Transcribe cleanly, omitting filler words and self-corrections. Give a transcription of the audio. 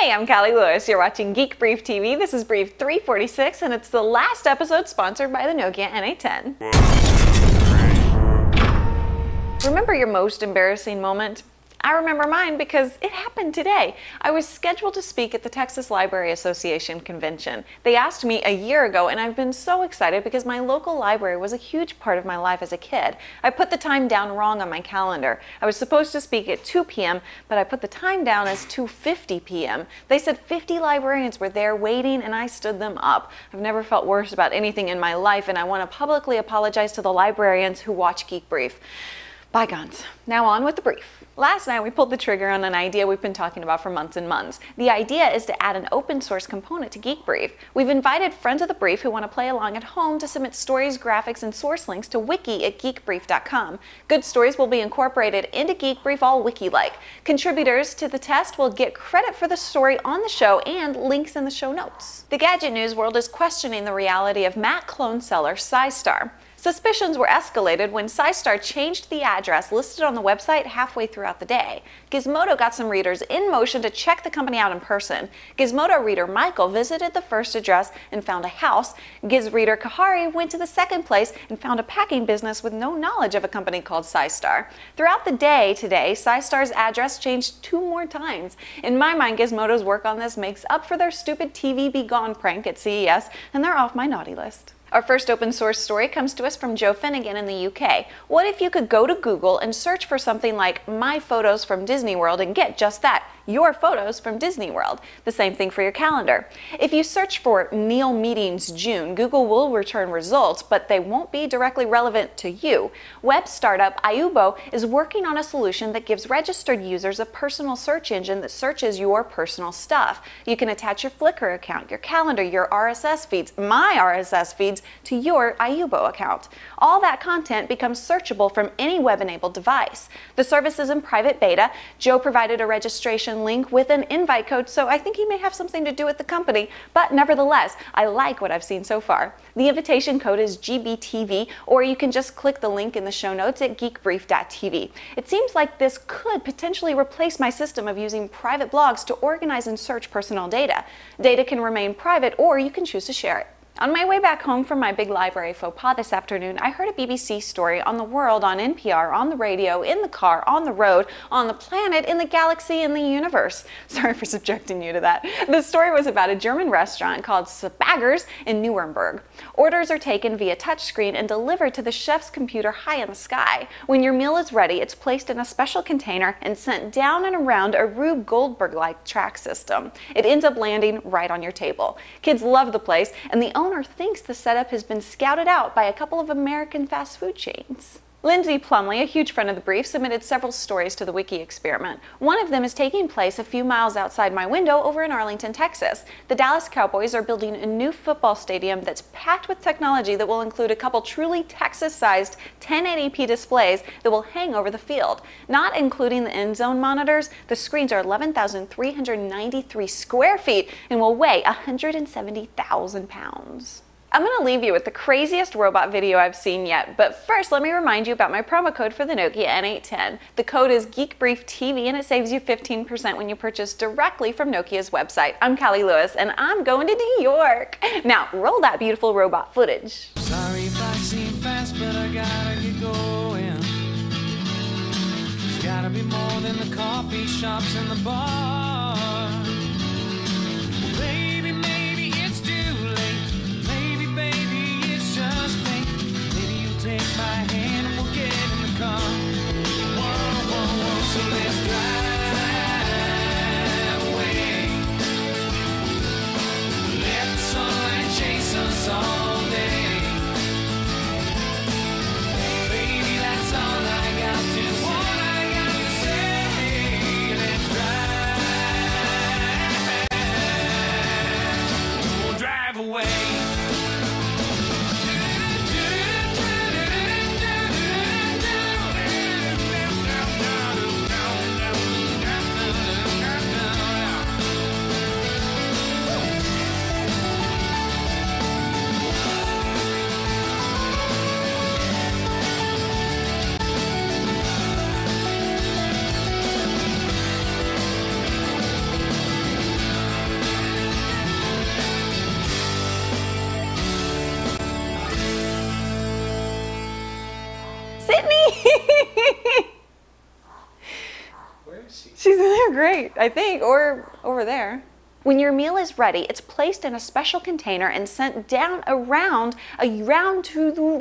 Hey, I'm Callie Lewis. You're watching Geek Brief TV. This is Brief 346, and it's the last episode sponsored by the Nokia N810. Remember your most embarrassing moment? I remember mine because it happened today. I was scheduled to speak at the Texas Library Association convention. They asked me a year ago, and I've been so excited because my local library was a huge part of my life as a kid. I put the time down wrong on my calendar. I was supposed to speak at 2 p.m., but I put the time down as 2:50 p.m. They said 50 librarians were there waiting, and I stood them up. I've never felt worse about anything in my life, and I want to publicly apologize to the librarians who watch Geek Brief. Bygones. Now on with the brief. Last night we pulled the trigger on an idea we've been talking about for months and months. The idea is to add an open source component to Geek Brief. We've invited friends of the brief who want to play along at home to submit stories, graphics, and source links to wiki@geekbrief.com. Good stories will be incorporated into Geek Brief all wiki-like. Contributors to the test will get credit for the story on the show and links in the show notes. The gadget news world is questioning the reality of Mac clone seller Psystar. Suspicions were escalated when Psystar changed the address listed on the website halfway throughout the day. Gizmodo got some readers in motion to check the company out in person. Gizmodo reader Michael visited the first address and found a house. Giz reader Kahari went to the second place and found a packing business with no knowledge of a company called Psystar. Throughout the day today, Psystar's address changed 2 more times. In my mind, Gizmodo's work on this makes up for their stupid TV Be Gone prank at CES, and they're off my naughty list. Our first open source story comes to us from Joe Finnigan in the UK. What if you could go to Google and search for something like my photos from Disney World and get just that, your photos from Disney World? The same thing for your calendar. If you search for Neil Meetings June, Google will return results, but they won't be directly relevant to you. Web startup iubo is working on a solution that gives registered users a personal search engine that searches your personal stuff. You can attach your Flickr account, your calendar, your RSS feeds, my RSS feeds, to your iubo account. All that content becomes searchable from any web-enabled device. The service is in private beta. Joe provided a registration link with an invite code, so I think he may have something to do with the company, but nevertheless, I like what I've seen so far. The invitation code is GBTV, or you can just click the link in the show notes at geekbrief.tv. It seems like this could potentially replace my system of using private blogs to organize and search personal data. Data can remain private, or you can choose to share it. On my way back home from my big library faux pas this afternoon, I heard a BBC story on the world, on NPR, on the radio, in the car, on the road, on the planet, in the galaxy, in the universe. Sorry for subjecting you to that. The story was about a German restaurant called Spaggers in Nuremberg. Orders are taken via touchscreen and delivered to the chef's computer high in the sky. When your meal is ready, it's placed in a special container and sent down and around a Rube Goldberg-like track system. It ends up landing right on your table. Kids love the place, and the owner thinks the setup has been scouted out by a couple of American fast food chains. Lindsay Plumley, a huge friend of the brief, submitted several stories to the Wiki experiment. One of them is taking place a few miles outside my window over in Arlington, Texas. The Dallas Cowboys are building a new football stadium that's packed with technology that will include a couple truly Texas-sized 1080p displays that will hang over the field. Not including the end zone monitors, the screens are 11,393 square feet and will weigh 170,000 pounds. I'm going to leave you with the craziest robot video I've seen yet, but first let me remind you about my promo code for the Nokia N810. The code is GeekBriefTV and it saves you 15% when you purchase directly from Nokia's website. I'm Callie Lewis and I'm going to New York. Now roll that beautiful robot footage. Sorry if I seem fast, but I gotta get going. There's gotta be more than the coffee shops and the bars. Baby, maybe it's too late. Maybe, baby, it's just fate. Maybe you take my hand and we'll get in the car. Whoa, whoa, whoa, so let's drive away. Let the sunlight chase us all day. Baby, that's all I got to say. What I got to say. Let's drive Sydney! Where is she? She's in there, great, I think, or over there. When your meal is ready, it's placed in a special container and sent down around to